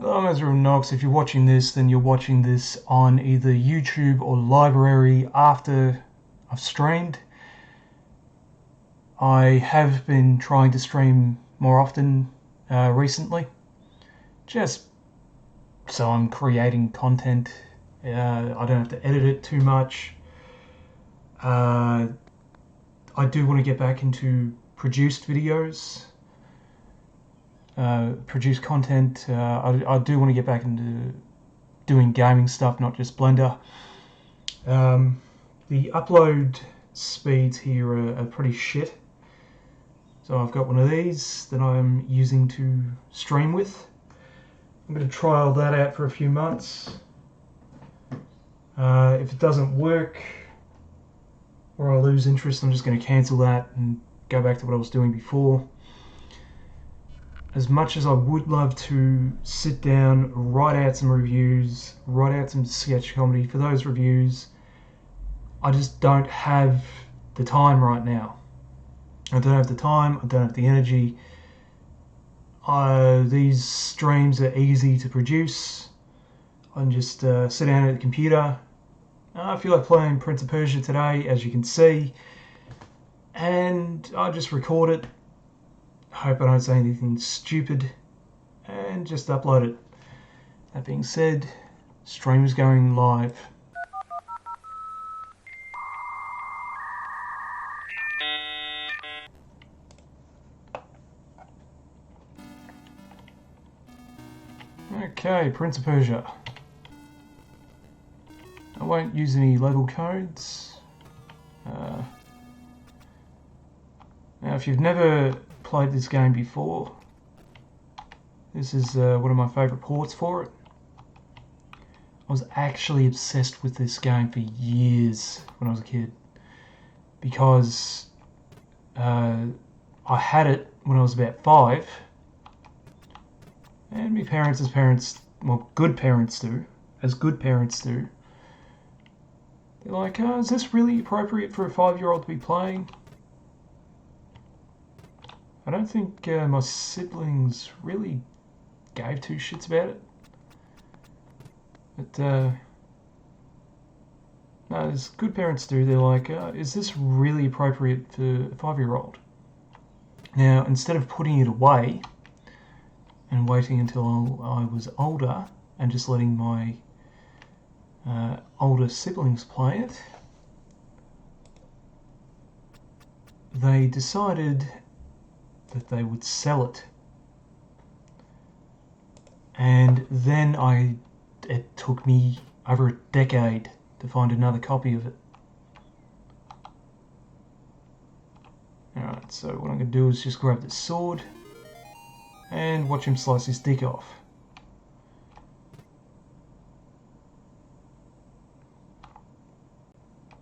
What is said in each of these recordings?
Hello, I'm Ezra Knox. If you're watching this, then you're watching this on either YouTube or library after I've streamed. I have been trying to stream more often recently, just so I'm creating content. I don't have to edit it too much. I do want to get back into produced videos. Produce content. I do want to get back into doing gaming stuff, not just Blender. The upload speeds here are pretty shit. So I've got one of these that I'm using to stream with. I'm going to trial that out for a few months. If it doesn't work or I lose interest, I'm just going to cancel that and go back to what I was doing before. As much as I would love to sit down, write out some reviews, write out some sketch comedy for those reviews, I just don't have the time right now. I don't have the time, I don't have the energy. These streams are easy to produce. I can just sit down at the computer. I feel like playing Prince of Persia today, as you can see, and I just record it. Hope I don't say anything stupid and just upload it. That being said, stream is going live. Okay, Prince of Persia. I won't use any level codes. Now if you've never played this game before, this is one of my favourite ports for it. I was actually obsessed with this game for years when I was a kid, because I had it when I was about 5, and my parents, good parents do, they're like, oh, is this really appropriate for a 5-year-old to be playing? I don't think my siblings really gave two shits about it. But, no, as good parents do, they're like, is this really appropriate for a 5-year-old? Now, instead of putting it away and waiting until I was older and just letting my older siblings play it, they decided that they would sell it. And then it took me over a decade to find another copy of it. Alright, so what I'm going to do is just grab this sword and watch him slice his dick off.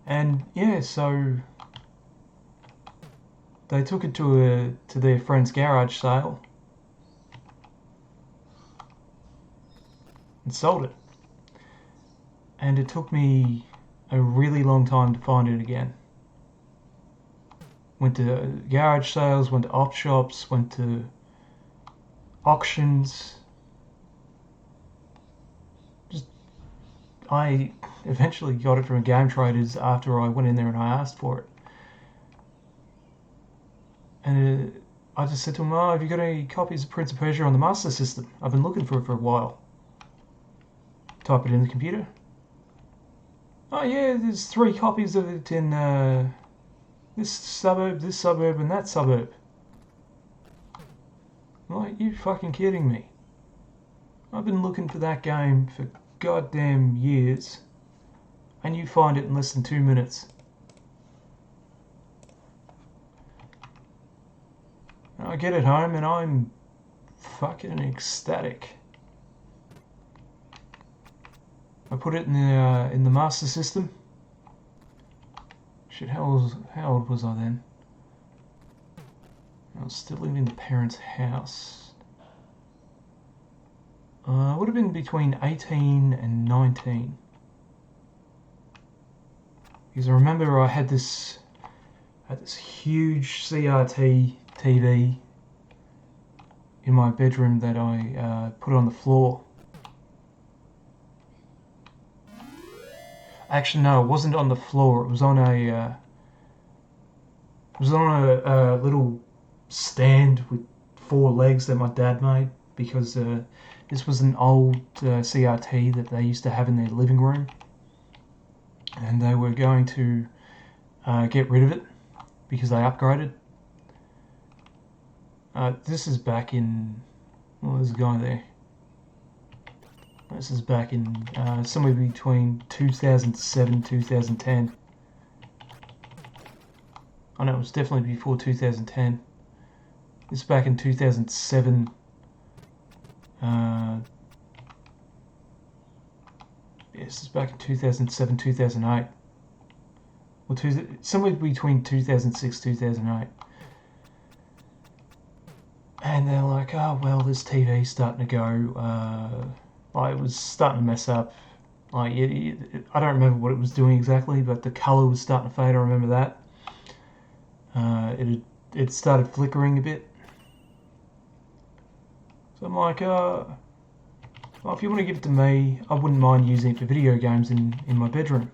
And yeah, so they took it to their friend's garage sale and sold it. And it took me a really long time to find it again. Went to garage sales, went to op shops, went to auctions. I eventually got it from a Game Traders after I went in there and I asked for it. And I just said to him, oh, have you got any copies of Prince of Persia on the Master System? I've been looking for it for a while. Type it in the computer. Oh yeah, there's 3 copies of it in this suburb, and that suburb. I'm like, you fucking kidding me? I've been looking for that game for goddamn years, and you find it in less than 2 minutes. I get it home and I'm fucking ecstatic. I put it in the Master System. Shit, how old was I then? I was still living in the parents' house. I would have been between 18 and 19. Because I remember I had this huge CRT TV in my bedroom that I put on the floor Actually, no, it wasn't on the floor. It was on a little stand with 4 legs that my dad made, because this was an old CRT that they used to have in their living room, and they were going to get rid of it because they upgraded. This is back in... Well, there's a guy there. This is back in somewhere between 2007 and 2010. I know it was definitely before 2010. This is back in 2007. This is back in 2007, 2008. Or somewhere between 2006 2008. And they're like, oh, well, this TV's starting to go... it was starting to mess up. I don't remember what it was doing exactly, but the colour was starting to fade. I remember that. It started flickering a bit. So I'm like, well, if you want to give it to me, I wouldn't mind using it for video games in my bedroom.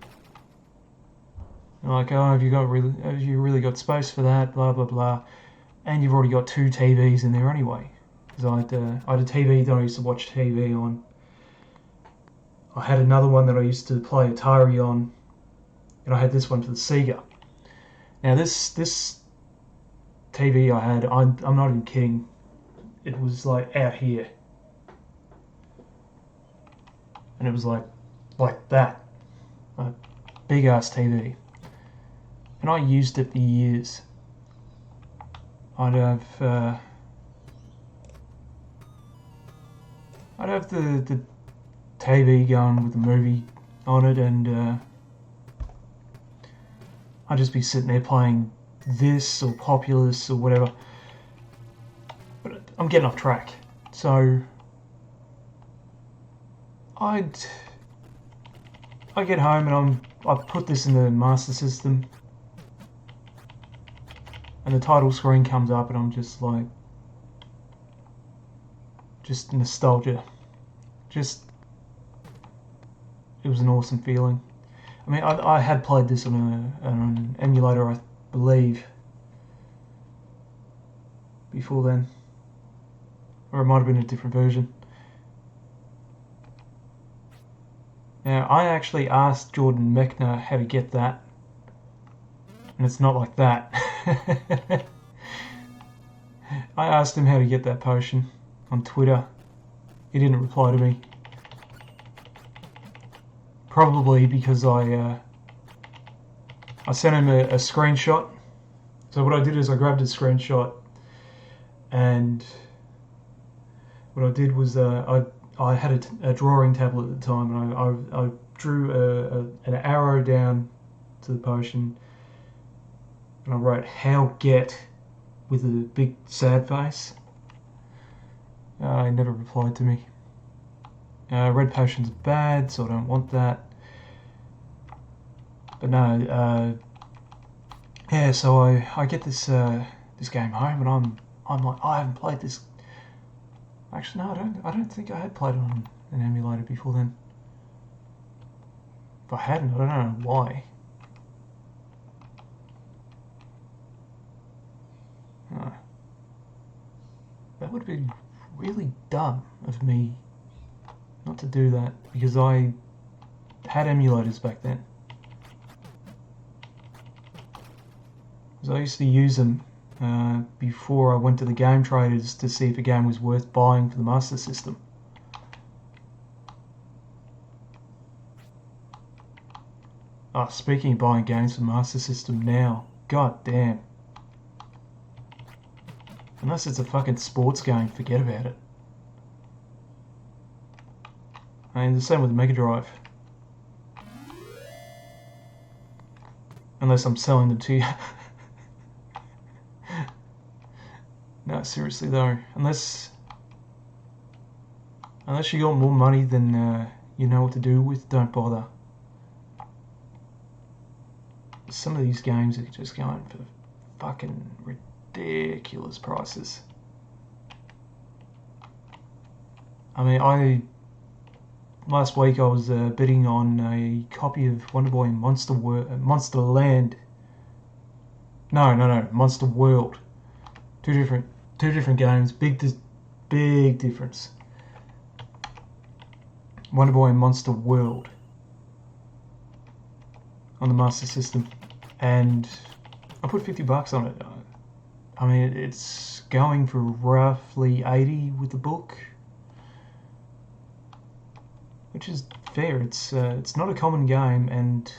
They're like, oh, have you really got space for that? Blah blah blah. And you've already got 2 TVs in there anyway. Because I had a TV that I used to watch TV on. I had another one that I used to play Atari on, and I had this one for the Sega. Now this TV I had, I'm not even kidding, it was like out here, and it was like that, a big ass TV, and I used it for years. I'd have the TV going with the movie on it, and I'd just be sitting there playing this or Populous or whatever. But I'm getting off track. So I get home and I put this in the Master System, and the title screen comes up, and I'm just like, just nostalgia. It was an awesome feeling. I mean, I had played this on an emulator, I believe, before then. Or it might have been a different version. Now, I actually asked Jordan Mechner how to get that, and it's not like that. I asked him how to get that potion on Twitter. He didn't reply to me. Probably because I sent him a screenshot. So what I did is I grabbed a screenshot, and what I did was I had a drawing tablet at the time, and I drew an arrow down to the potion, and I wrote "How get" with a big sad face. He never replied to me. Red potion's bad, so I don't want that. But no, yeah. So I get this game home, and I'm like, I haven't played this. Actually, no, I don't think I had played it on an emulator before then. If I hadn't, I don't know why. That would be really dumb of me not to do that, because I had emulators back then. Because I used to use them before I went to the game traders to see if a game was worth buying for the Master System. Speaking of buying games for Master System now, god damn. Unless it's a fucking sports game, forget about it. I mean, the same with the Mega Drive. Unless I'm selling them to you. No, seriously though, unless you got more money than you know what to do with, don't bother. Some of these games are just going for fucking ridiculous prices. I mean, last week I was bidding on a copy of Wonder Boy and Monster Land. No, Monster World. Two different games. Big difference. Wonder Boy and Monster World on the Master System, and I put $50 on it. I mean, it's going for roughly 80 with the book, which is fair. It's not a common game, and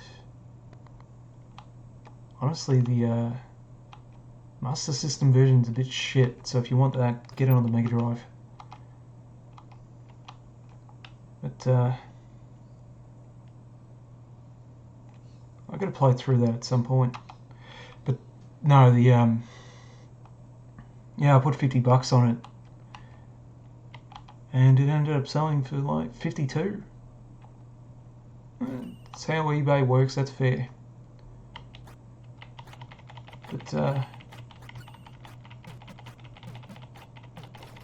honestly, the Master System version's a bit shit. So if you want that, get it on the Mega Drive. But I gotta play through that at some point. But no, the yeah, I put $50 on it, and it ended up selling for like 52. That's how eBay works. That's fair. But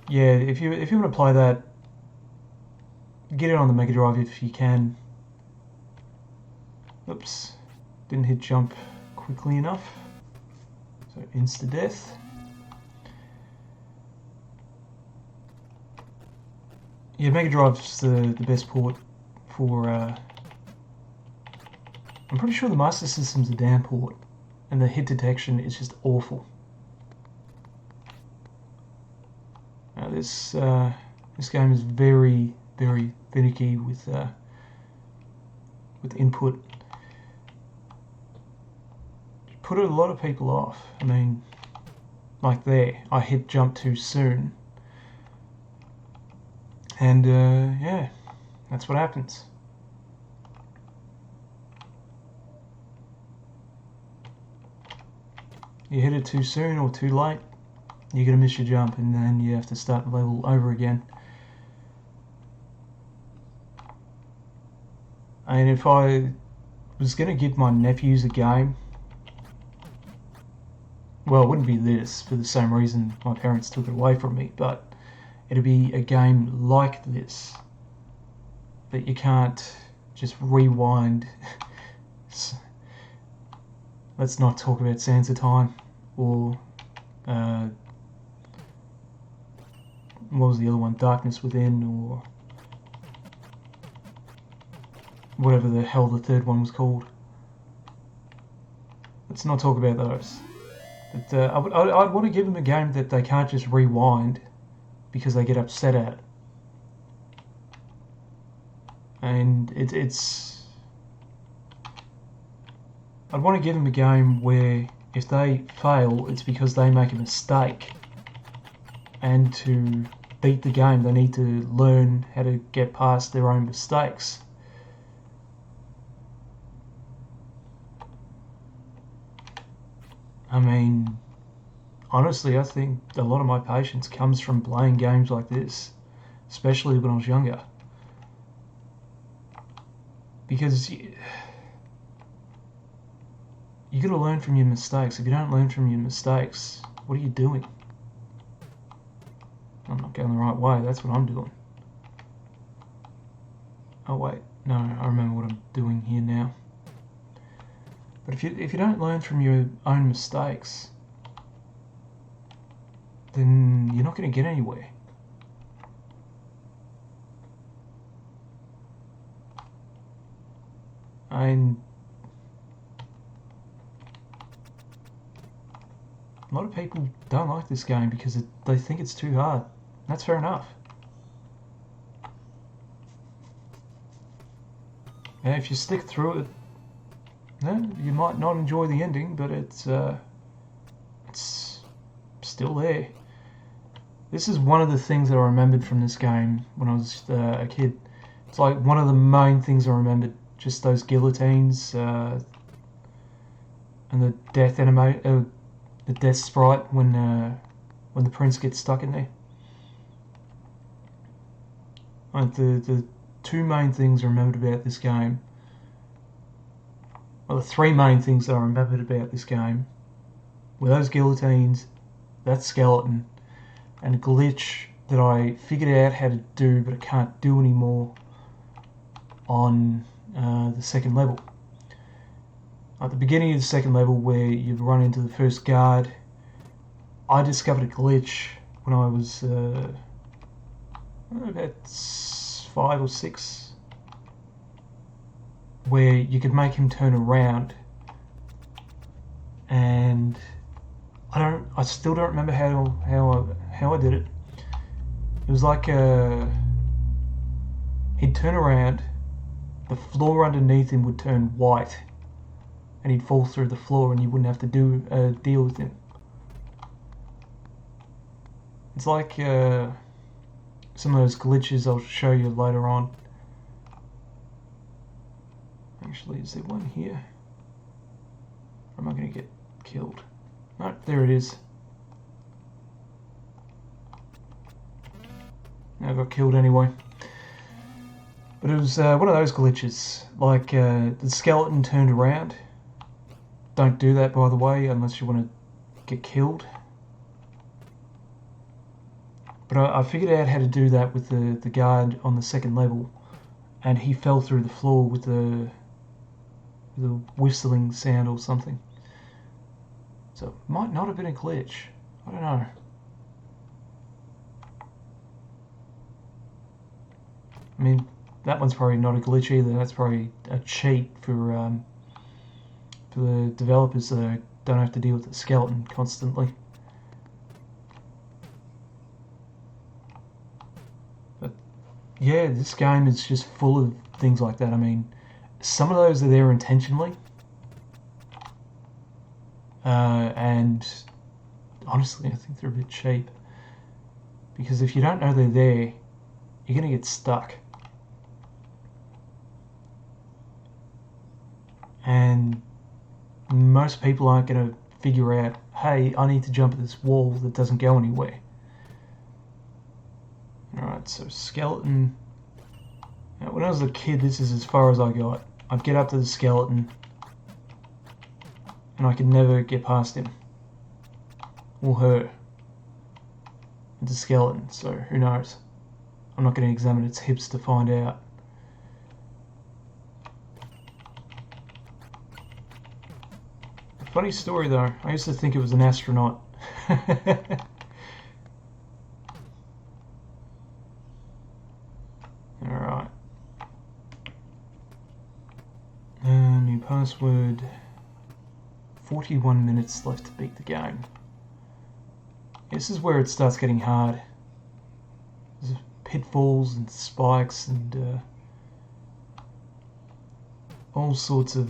yeah, if you want to play that, get it on the Mega Drive if you can. Oops, didn't hit jump quickly enough. So insta death. Yeah, Mega Drive's the best port for. I'm pretty sure the Master System's a damn port, and the hit detection is just awful. Now this game is very finicky with input. Put a lot of people off. I mean, like there, I hit jump too soon, and yeah, that's what happens. You hit it too soon or too late, you're gonna miss your jump, and then you have to start the level over again. And if I was gonna give my nephews a game, well, it wouldn't be this for the same reason my parents took it away from me, but it'd be a game like this that you can't just rewind. Let's not talk about Sands of Time, or what was the other one? Darkness Within, or whatever the hell the third one was called. Let's not talk about those. But I'd want to give them a game that they can't just rewind because they get upset at it. And I'd want to give them a game where if they fail, it's because they make a mistake. And to beat the game, they need to learn how to get past their own mistakes. I mean, honestly, I think a lot of my patience comes from playing games like this, especially when I was younger. Because you gotta learn from your mistakes. If you don't learn from your mistakes, what are you doing? I'm not going the right way, that's what I'm doing. Oh wait, no, I remember what I'm doing here now. But if you don't learn from your own mistakes, then you're not going to get anywhere. And a lot of people don't like this game because they think it's too hard. That's fair enough. Yeah, if you stick through it, then you might not enjoy the ending, but it's still there. This is one of the things that I remembered from this game when I was a kid. It's like one of the main things I remembered, just those guillotines and the death the death sprite when the prince gets stuck in there. Like the two main things I remembered about this game, well, the three main things that I remembered about this game were those guillotines, that skeleton, and a glitch that I figured out how to do but I can't do anymore on the second level. At the beginning of the second level, where you run into the first guard, I discovered a glitch when I was about 5 or 6, where you could make him turn around, and I still don't remember how I did it. It was like he'd turn around, the floor underneath him would turn white, and he'd fall through the floor, and you wouldn't have to deal with him. It's like some of those glitches I'll show you later on. Actually, is there one here? Or am I going to get killed? No, there it is. I got killed anyway. But it was one of those glitches. Like the skeleton turned around. Don't do that, by the way, unless you want to get killed. But I figured out how to do that with the guard on the second level, and he fell through the floor with the whistling sound or something. So it might not have been a glitch. I don't know. I mean, that one's probably not a glitch either. That's probably a cheat for the developers that don't have to deal with the skeleton constantly. Yeah, this game is just full of things like that. I mean, some of those are there intentionally. And honestly, I think they're a bit cheap. Because if you don't know they're there, you're going to get stuck. And most people aren't going to figure out, hey, I need to jump at this wall that doesn't go anywhere. Alright, so skeleton. Now, when I was a kid, this is as far as I got. I'd get up to the skeleton, and I could never get past him. Or her. It's a skeleton, so who knows. I'm not going to examine its hips to find out. Funny story though, I used to think it was an astronaut. Alright. New password. 41 minutes left to beat the game. This is where it starts getting hard. There's pitfalls and spikes and all sorts of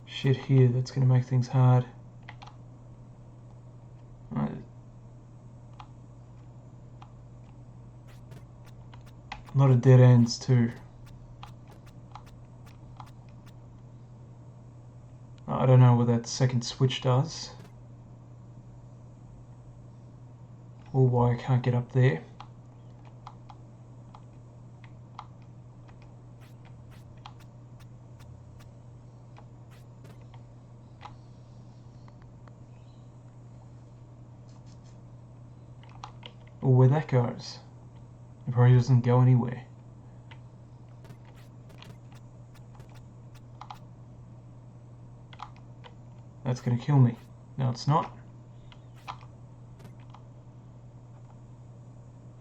shit here that's going to make things hard. Right. A lot of dead ends too. I don't know what that second switch does, or why I can't get up there. Or where that goes. It probably doesn't go anywhere. That's going to kill me. No, it's not.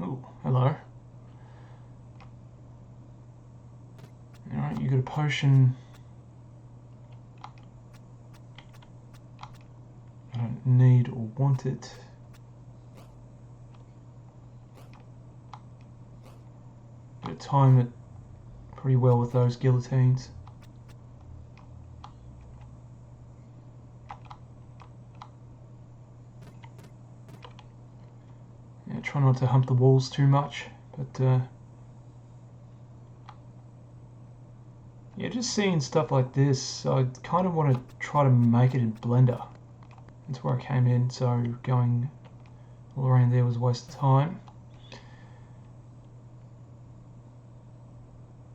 Oh, hello. Alright, you got a potion. I don't need or want it. But time it pretty well with those guillotines. Yeah, try not to hump the walls too much, but yeah, just seeing stuff like this, I kind of want to try to make it in Blender. That's where I came in, so going all around there was a waste of time.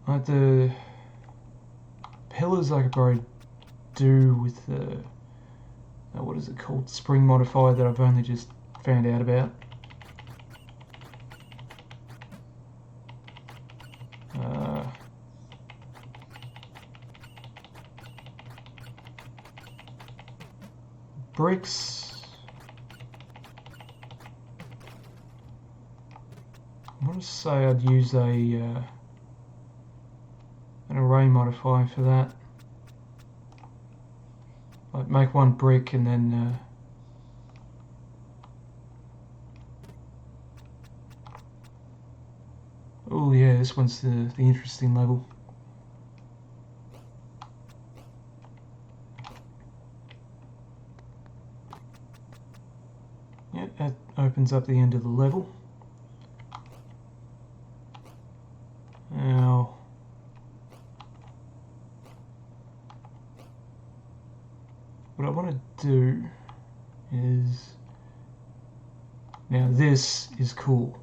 Like the pillars I could probably do with the, what is it called, spring modifier that I've only just found out about. bricks. I want to say I'd use an array modifier for that. Like make one brick and then oh yeah, this one's the interesting level. Yeah, that opens up the end of the level. Now, what I want to do is, now this is cool,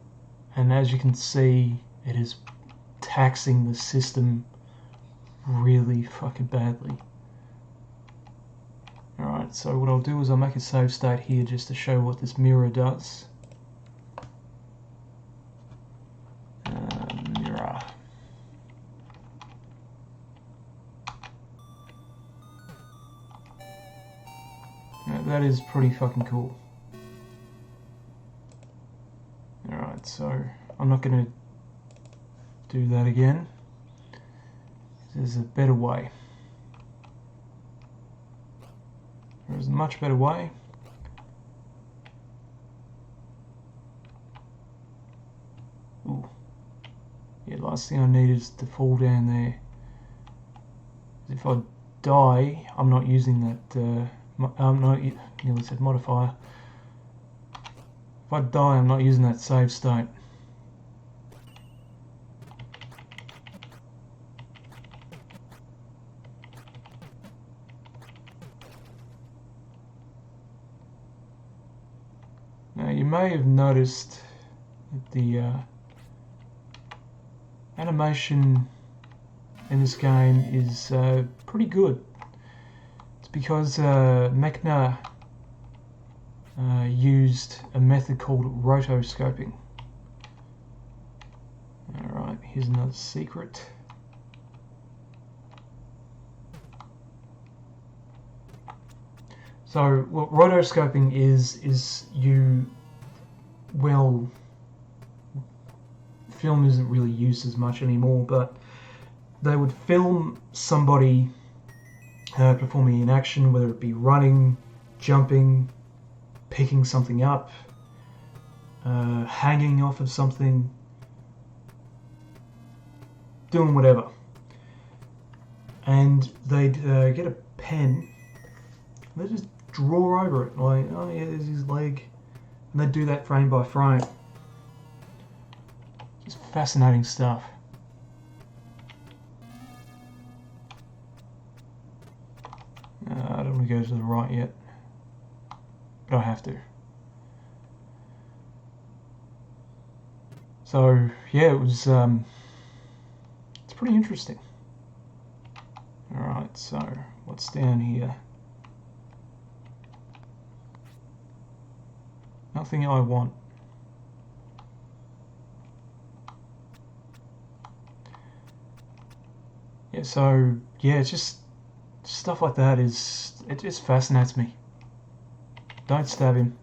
and as you can see, it is taxing the system really fucking badly. Alright, so what I'll do is I'll make a save state here just to show what this mirror does. Mirror. Now, that is pretty fucking cool. Alright, so I'm not going to do that again. There's a better way. There is a much better way. Ooh. Yeah, last thing I need is to fall down there. If I die, I'm not using that, I'm not, nearly said modifier. If I die, I'm not using that save state. Now you may have noticed that the animation in this game is pretty good. It's because Mechner used a method called rotoscoping. Alright, here's another secret. So what rotoscoping is you, well, film isn't really used as much anymore, but they would film somebody performing an action, whether it be running, jumping, picking something up, hanging off of something, doing whatever. And they'd get a pen, and they'd just draw over it, like, oh yeah, there's his leg, and they'd do that frame by frame. Just fascinating stuff. I don't want to go to the right yet, but I have to. So yeah, it was it's pretty interesting. Alright, so what's down here? Nothing I want. Yeah, so yeah, it's just stuff like that it just fascinates me. Don't stab him.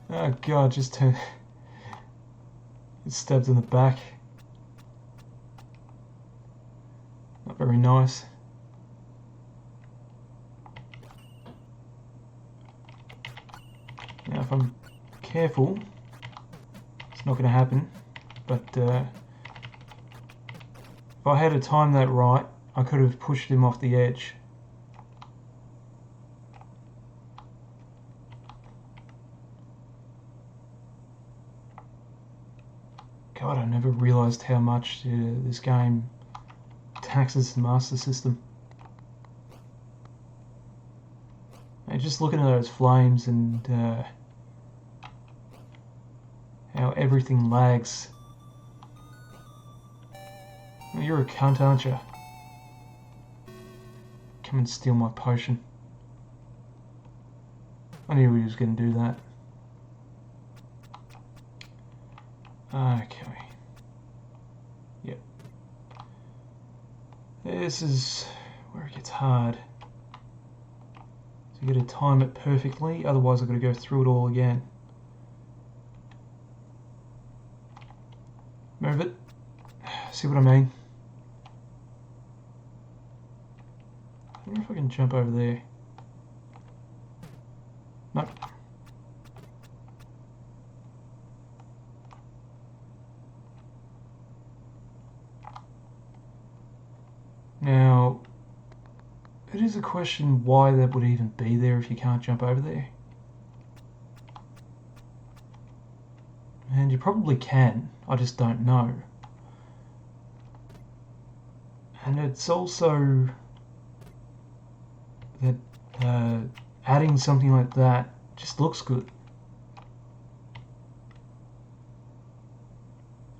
Oh god, just it stabbed in the back. Not very nice. Now if I'm careful, it's not going to happen, but if I had to time that right, I could have pushed him off the edge. God, I never realised how much this game taxes the Master System. And just looking at those flames and how everything lags. Well, you're a cunt, aren't you? Come and steal my potion. I knew he was going to do that. Okay. Yep. This is where it gets It's hard. So you got to time it perfectly, otherwise I've got to go through it all again. Move it. See what I mean? I wonder if I can jump over there. Nope. Now, it is a question why that would even be there if you can't jump over there. And you probably can, I just don't know. And it's also that adding something like that just looks good.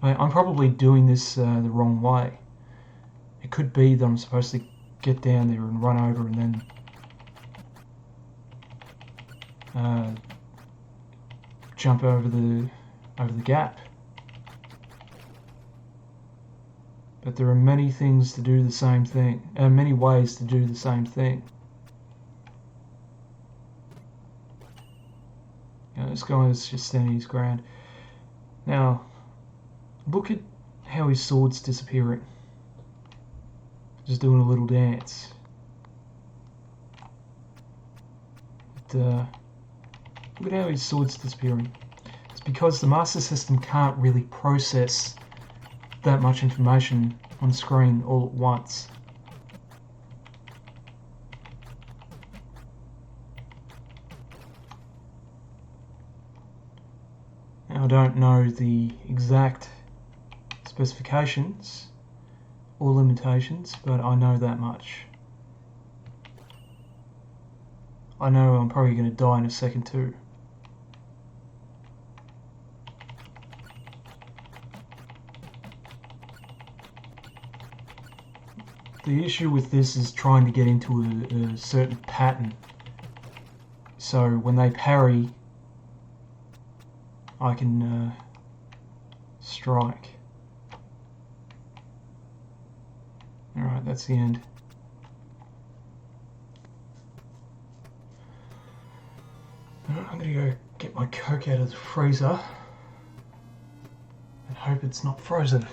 I'm probably doing this the wrong way. It could be that I'm supposed to get down there and run over and then jump over the gap. But there are many things to do the same thing, many ways to do the same thing. This guy is just standing his ground. Now, look at how his sword's disappearing. Just doing a little dance. Look at how his sword's disappearing. It's because the Master System can't really process that much information on screen all at once. Now, I don't know the exact specifications or limitations, but I know that much. I know I'm probably going to die in a second too. The issue with this is trying to get into a certain pattern. So when they parry, I can strike. Alright, that's the end. I'm going to go get my Coke out of the freezer and hope it's not frozen.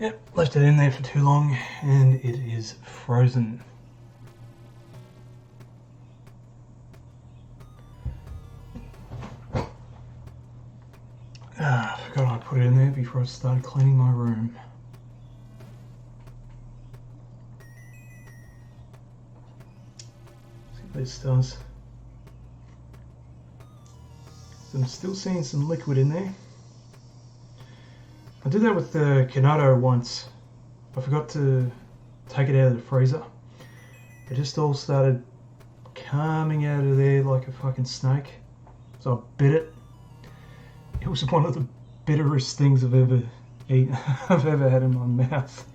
Yep, left it in there for too long and it is frozen. I forgot I put it in there before I started cleaning my room. See what this does. So I'm still seeing some liquid in there. I did that with the Kanado once. I forgot to take it out of the freezer. It just all started coming out of there like a fucking snake. So I bit it. It was one of the bitterest things I've ever eaten, I've ever had in my mouth.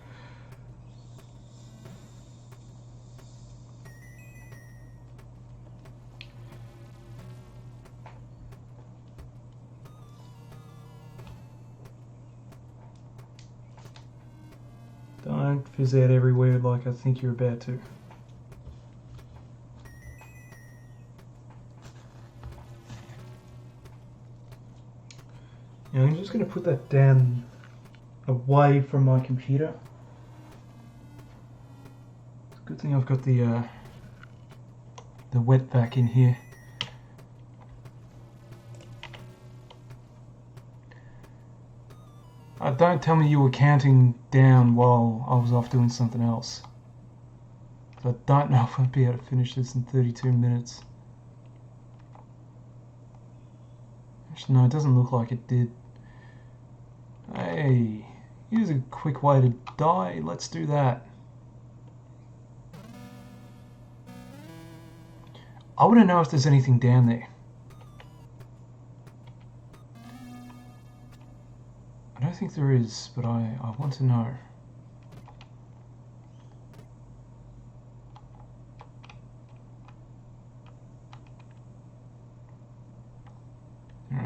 don't fizz out everywhere like I think you're about to. Now I'm just going to put that down away from my computer. It's a good thing I've got the wet vac in here. Don't tell me you were counting down while I was off doing something else. I don't know if I'd be able to finish this in 32 minutes. Actually, no, it doesn't look like it did. Hey, here's a quick way to die. Let's do that. I want to know if there's anything down there. I don't think there is, but I want to know.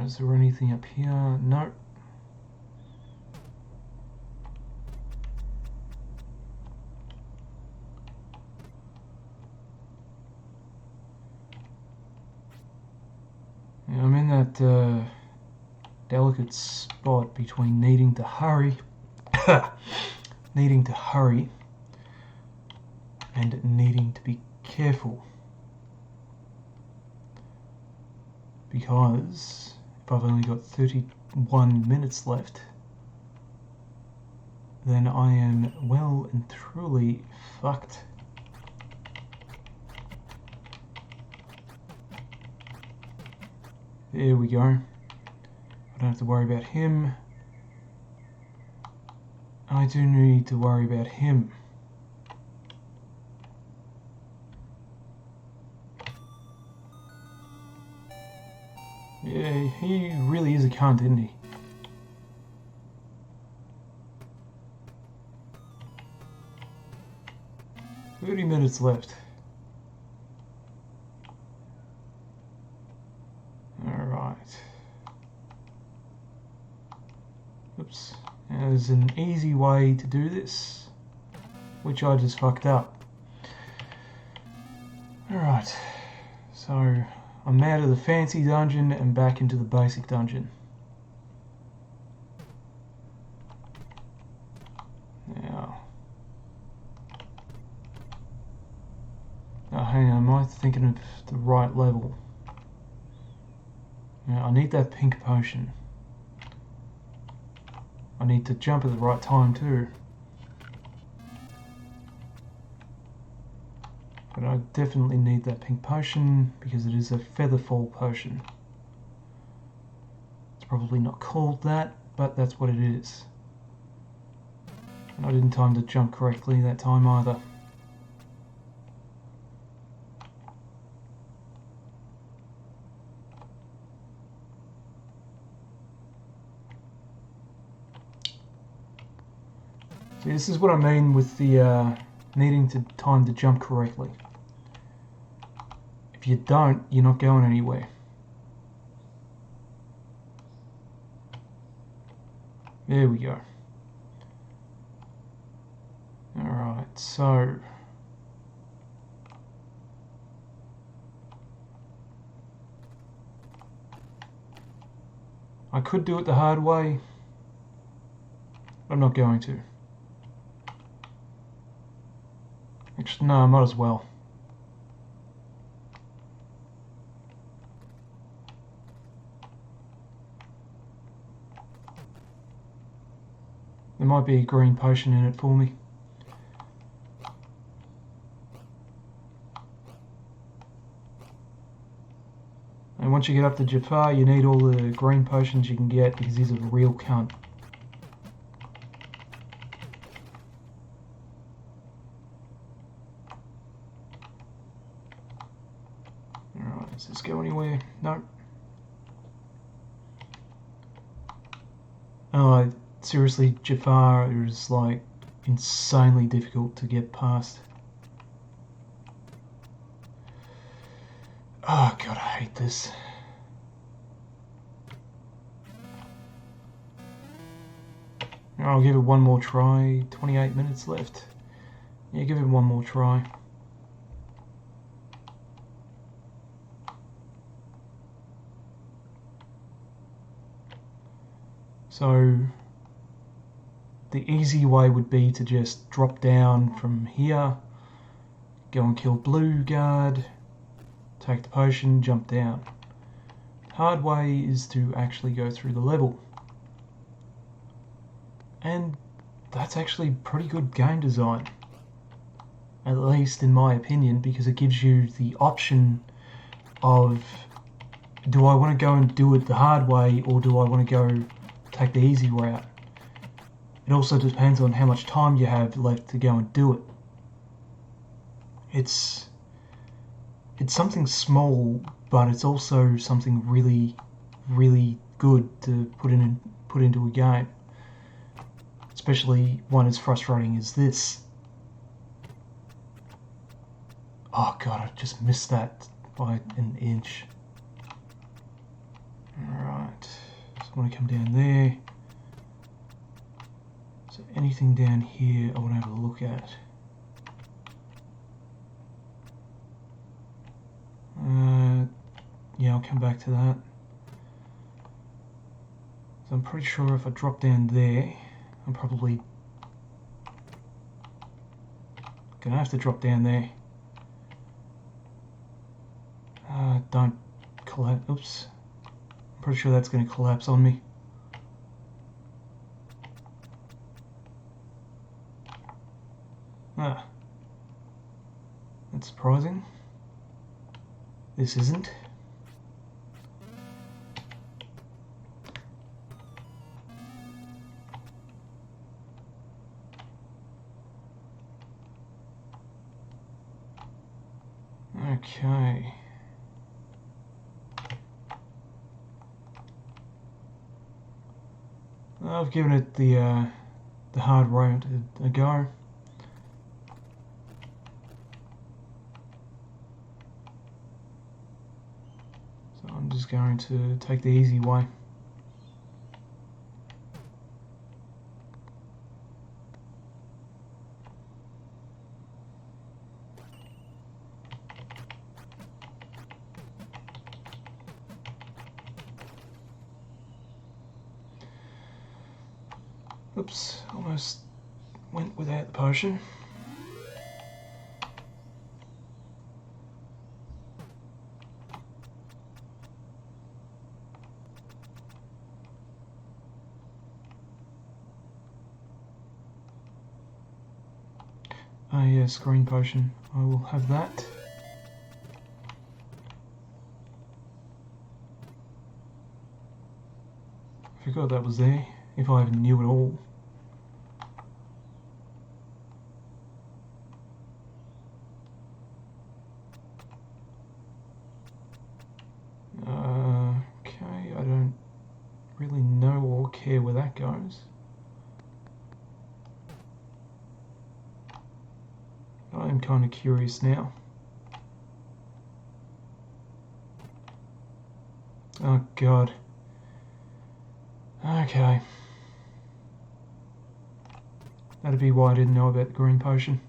Is there anything up here? No. Yeah, I'm in that delicate spot between needing to hurry and needing to be careful, because if I've only got 31 minutes left, then I am well and truly fucked. There we go. I don't have to worry about him. I do need to worry about him. Yeah, he really is a cunt, isn't he? "30 minutes left. Alright. Oops. Now, there's an easy way to do this, which I just fucked up. Alright. So, I'm out of the fancy dungeon and back into the basic dungeon. Now... Oh, hang on, am I thinking of the right level? Now, I need that pink potion. I need to jump at the right time too. But I definitely need that pink potion because it is a feather fall potion. It's probably not called that, but that's what it is. And I didn't time to jump correctly that time either. See, this is what I mean with the needing to time to jump correctly. If you don't, you're not going anywhere. There we go. Alright, so... I could do it the hard way. I'm not going to. Actually, no, I might as well. There might be a green potion in it for me. And once you get up to Jafar, you need all the green potions you can get because he's a real cunt. Alright, does this go anywhere? No. Oh, seriously, Jafar is like insanely difficult to get past. Oh god, I hate this. I'll give it one more try. 28 minutes left. Yeah, give it one more try. So the easy way would be to just drop down from here, go and kill blue guard, take the potion, jump down. Hard way is to actually go through the level. And that's actually pretty good game design. At least in my opinion, because it gives you the option of, do I want to go and do it the hard way, or do I want to go take the easy route? It also depends on how much time you have left to go and do it. It's something small, but it's also something really, really good to put into a game. Especially one as frustrating as this. Oh god, I just missed that by an inch. Alright, so I want to come down there. So anything down here I want to have a look at. Yeah, I'll come back to that. So I'm pretty sure if I drop down there, I'm probably gonna have to drop down there. Don't collapse. Oops. I'm pretty sure that's gonna collapse on me. Ah. That's surprising. This isn't. Okay. I've given it the hard way a go. So I'm just going to take the easy way. Oops, almost went without the potion. Ah yes, green potion. I will have that. I forgot that was there, if I even knew at all. Okay, I don't really know or care where that goes. I'm kind of curious now. Oh god. Okay. That'd be why I didn't know about the green potion.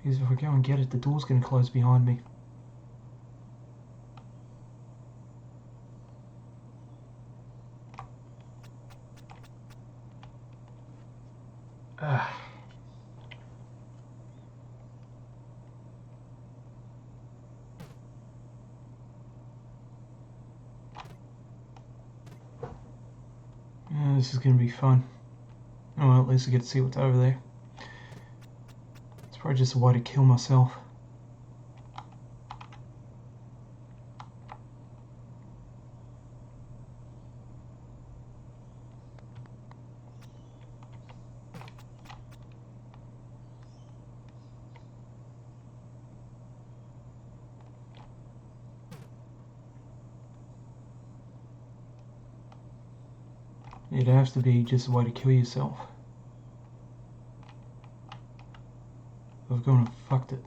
Because if I go and get it, the door's going to close behind me. Ah. This is going to be fun. Oh well, at least I get to see what's over there. It's probably just a way to kill myself. It has to be just a way to kill yourself. I've gone and fucked it.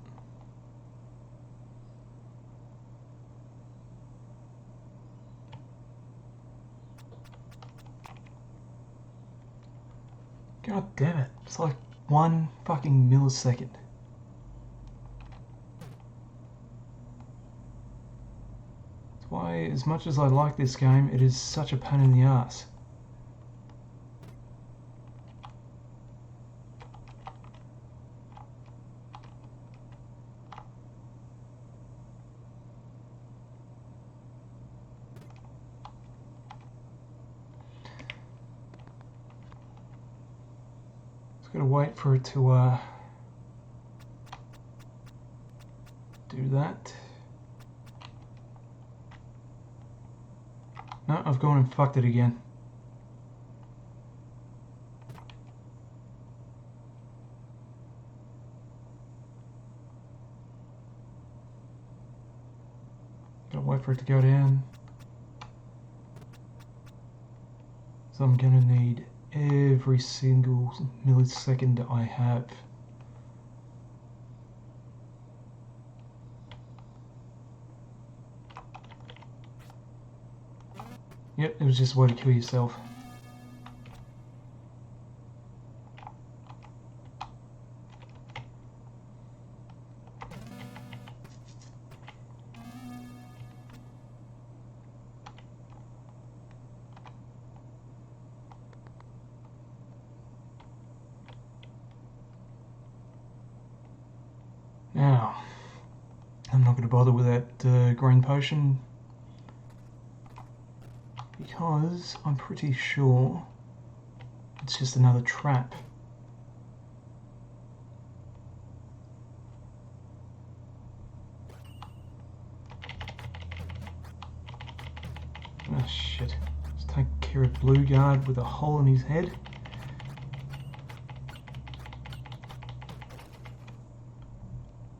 God damn it. It's like 1 fucking millisecond. That's why, as much as I like this game, it is such a pain in the ass. Gotta wait for it to do that. No, I've gone and fucked it again. Gotta wait for it to go down. So I'm gonna need every single millisecond I have. Yep, it was just a way to kill yourself. Now, I'm not going to bother with that green potion because I'm pretty sure it's just another trap. Oh shit. Let's take care of Blue Guard with a hole in his head.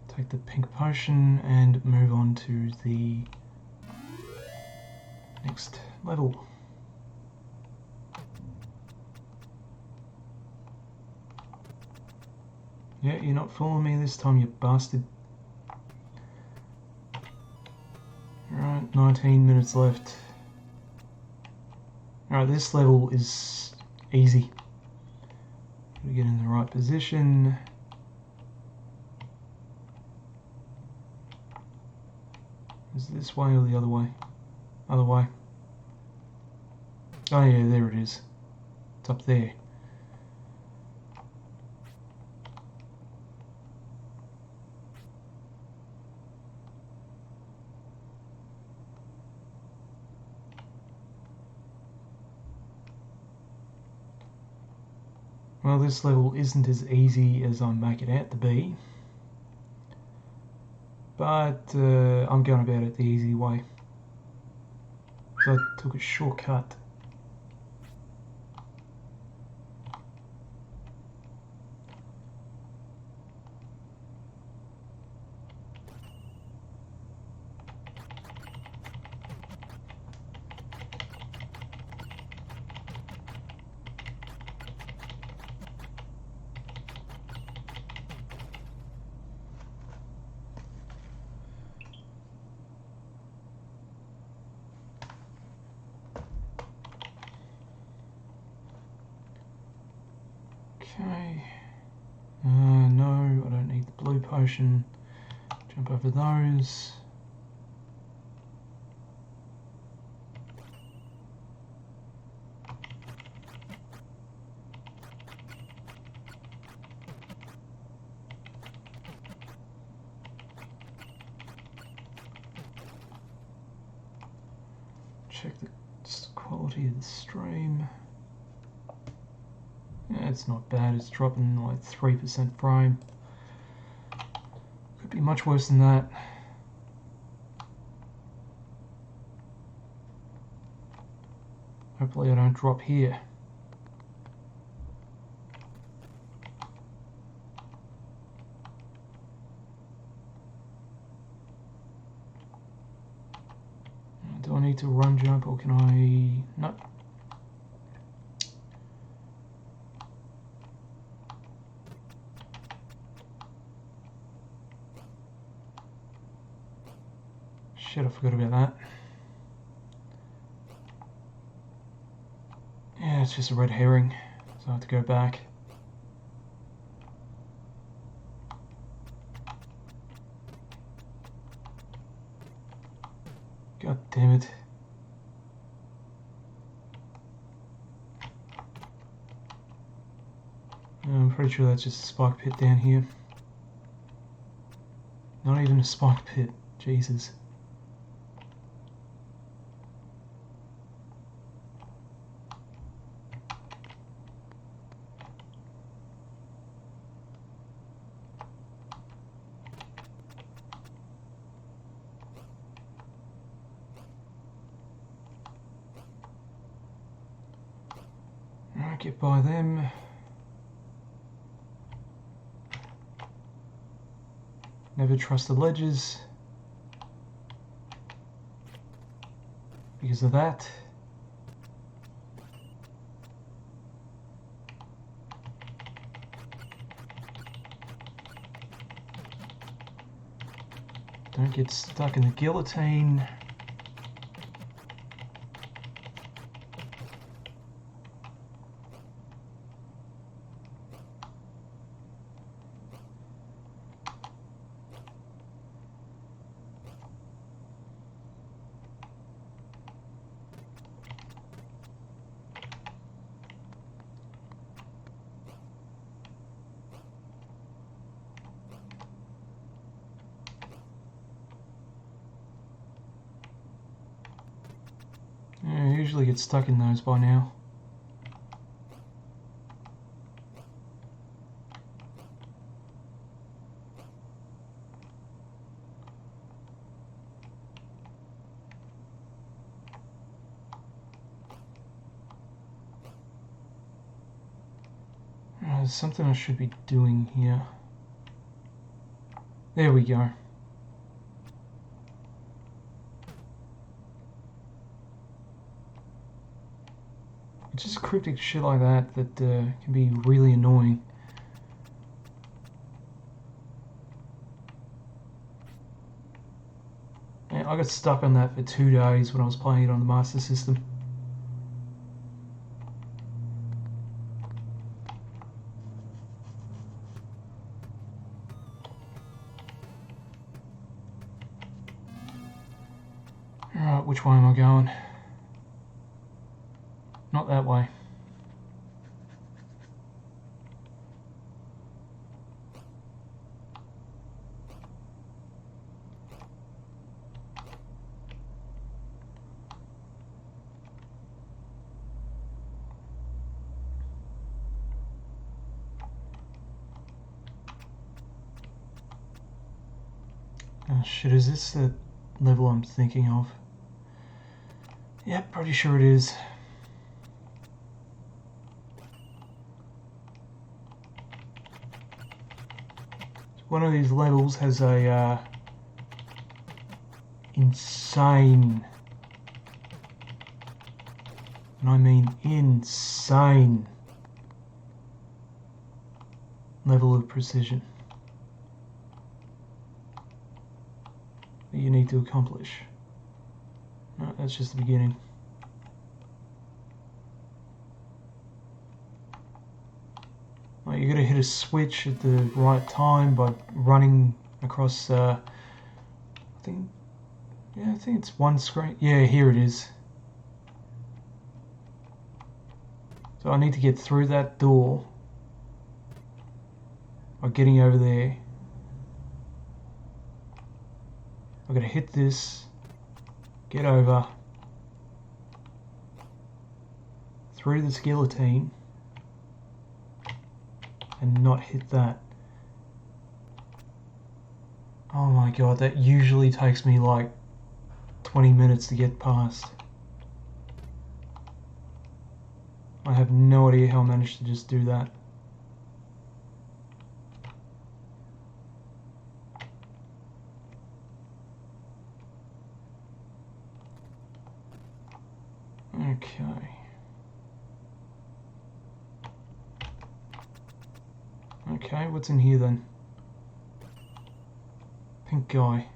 Take the pink potion and move on to the next level. Yeah, you're not fooling me this time, you bastard. Alright, 19 minutes left. Alright, this level is easy. We get in the right position. Is it this way or the other way? Other way. Oh yeah, there it is. It's up there. Well, this level isn't as easy as I make it out to be. But I'm going about it the easy way. So I took a shortcut. Okay. No, I don't need the blue potion. Jump over those. Check the quality of the stream. Yeah, it's not bad, it's dropping like 3% frame. Could be much worse than that. Hopefully I don't drop here. Do I need to run jump or can I... No. Shit, I forgot about that. Yeah, it's just a red herring, so I have to go back. God damn it. I'm pretty sure that's just a spike pit down here. Not even a spike pit. Jesus. Alright, get by them. Never trust the ledges because of that. Don't get stuck in the guillotine. I usually get stuck in those by now. There's something I should be doing here. There we go. It's just cryptic shit like that that can be really annoying. And I got stuck on that for 2 days when I was playing it on the Master System. Alright, which way am I going? Not that way. Oh shit, is this the level I'm thinking of? Yep, pretty sure it is. One of these levels has a insane, and I mean insane, level of precision that you need to accomplish. No, that's just the beginning. Like, you gotta hit a switch at the right time by running across, I think it's one screen. Yeah, here it is. So I need to get through that door by getting over there. I'm gonna hit this, get over, through this guillotine, and not hit that. Oh my god, that usually takes me like 20 minutes to get past. I have no idea how I managed to just do that. Okay. Okay, what's in here then? Pink guy.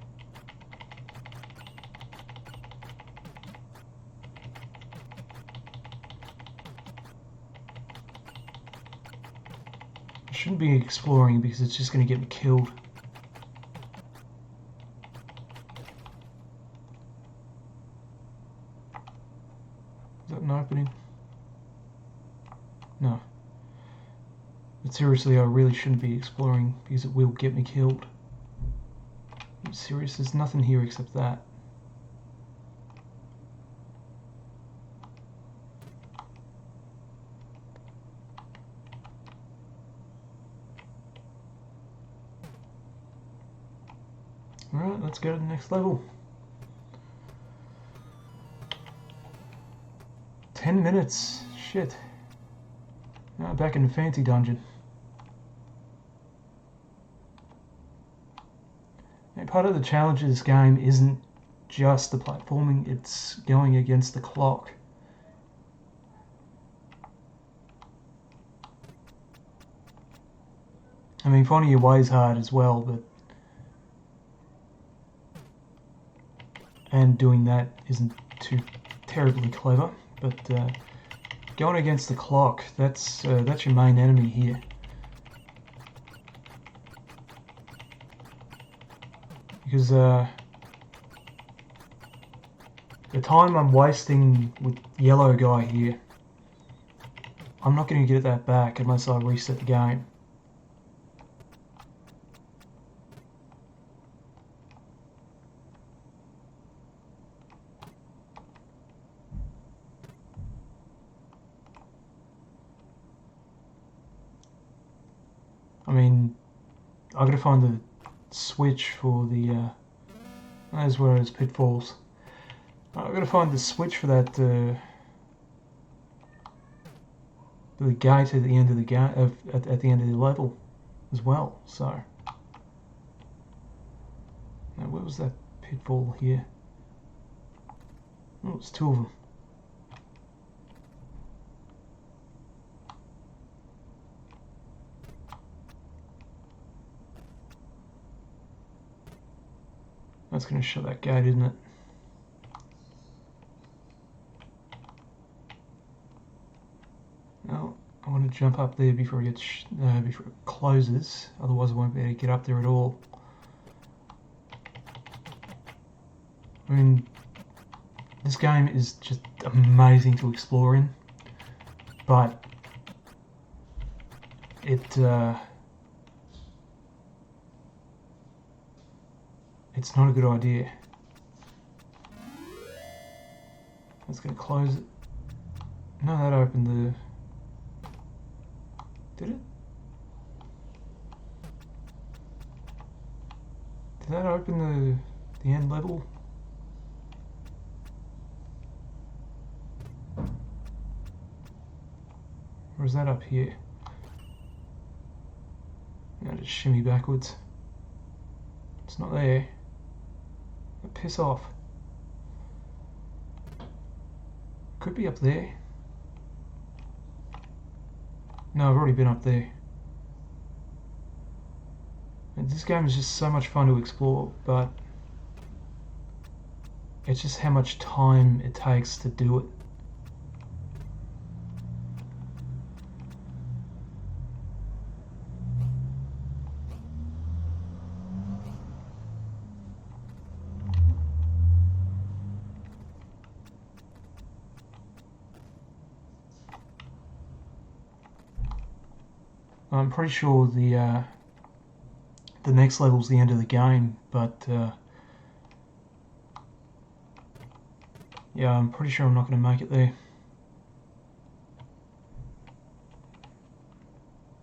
I shouldn't be exploring because it's just going to get me killed. an opening? No. But seriously, I really shouldn't be exploring because it will get me killed. I'm serious, there's nothing here except that. Alright, let's go to the next level. 10 minutes. Shit. Now back in the fancy dungeon. And part of the challenge of this game isn't just the platforming, it's going against the clock. I mean, finding your way is hard as well, but... and doing that isn't too terribly clever, but going against the clock, that's your main enemy here. Because the time I'm wasting with yellow guy here, I'm not going to get that back unless I reset the game. I mean, I gotta find the switch for the, that's where it's pitfalls. I gotta find the switch for that, the gate at the end of the game, at the end of the level, as well. So, now where was that pitfall here? Oh, it's two of them. That's going to shut that gate, isn't it? Now, I want to jump up there before it gets before it closes. Otherwise, I won't be able to get up there at all. I mean, this game is just amazing to explore in, but it's not a good idea. That's going to close it. No, that opened the... Did it? Did that open the end level? Or is that up here? Now just shimmy backwards. It's not there. Piss off. Could be up there. No, I've already been up there. And this game is just so much fun to explore, but it's just how much time it takes to do it. I'm pretty sure the next level's the end of the game, but yeah, I'm pretty sure I'm not going to make it there.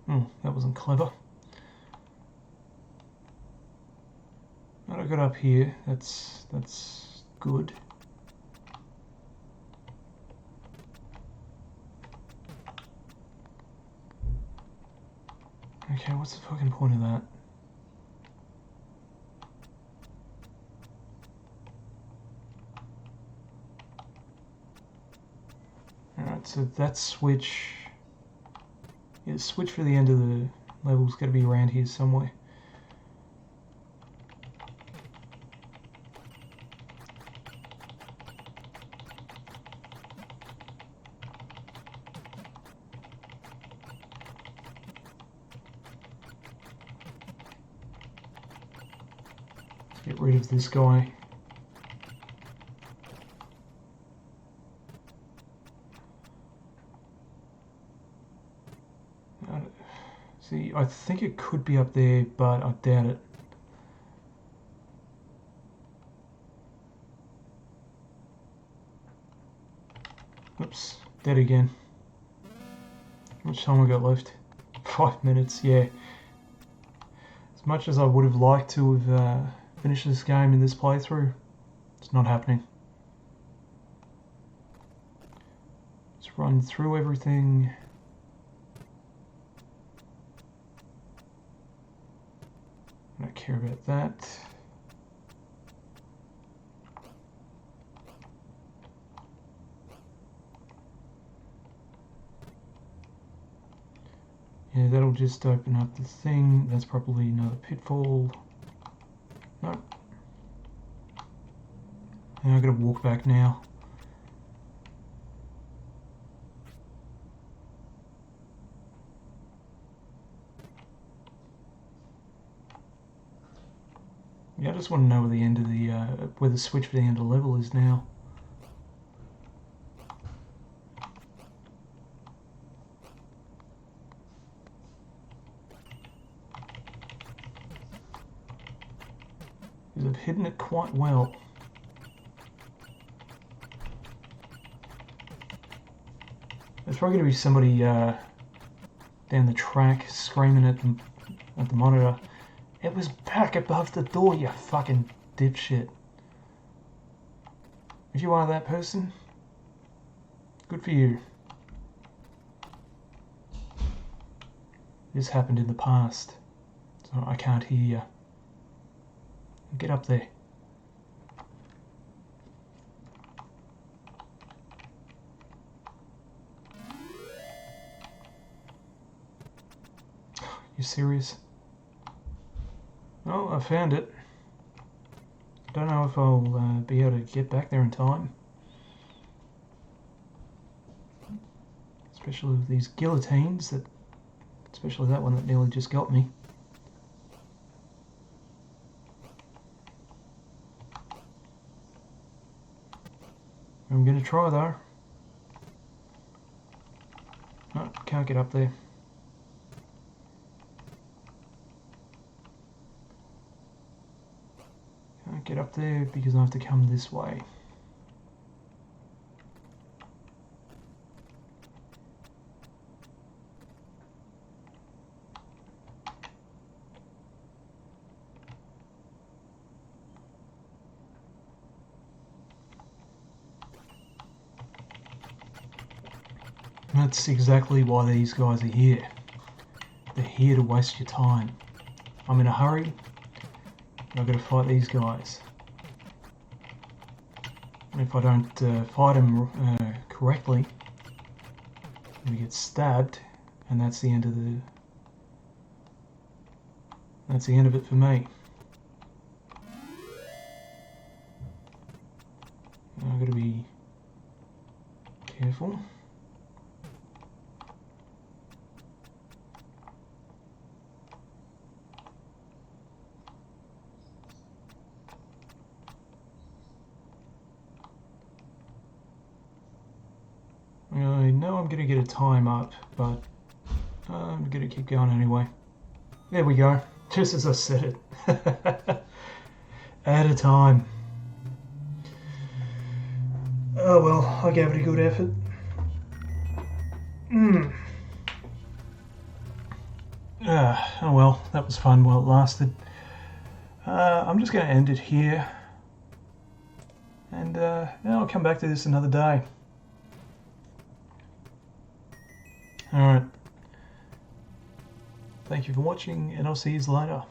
That wasn't clever. What I got up here, that's good. Okay, what's the fucking point of that? Alright, so that switch... yeah, the switch for the end of the level's got to be around here somewhere. Get rid of this guy. I think it could be up there, but I doubt it. Oops, dead again. How much time I got left? 5 minutes, yeah. As much as I would have liked to have finished this game in this playthrough, it's not happening. Let's run through everything. I don't care about that. Yeah, that'll just open up the thing. That's probably another pitfall. Nope. And I've got to walk back now. Yeah, I just want to know where the end of the where the switch for the end of the level is now. Because I've hidden it quite well. There's probably going to be somebody down the track screaming at the monitor. It was back above the door, you fucking dipshit. If you are that person, good for you. This happened in the past, so I can't hear you. Get up there. You serious? Oh, I found it. Don't know if I'll be able to get back there in time. Especially with these guillotines, especially that one that nearly just got me. I'm going to try though. No, can't get up there. Can't get up there because I have to come this way. That's exactly why these guys are here. They're here to waste your time. I'm in a hurry. I've got to fight these guys. And if I don't fight them correctly, I'm going to get stabbed, and that's the end of it for me. I've got to be careful. I know I'm going to get a time up, but I'm going to keep going anyway. There we go, just as I said it. At a time. Oh well, I gave it a good effort. Oh well, that was fun while it lasted. I'm just going to end it here. And I'll come back to this another day. Alright. Thank you for watching, and I'll see you later.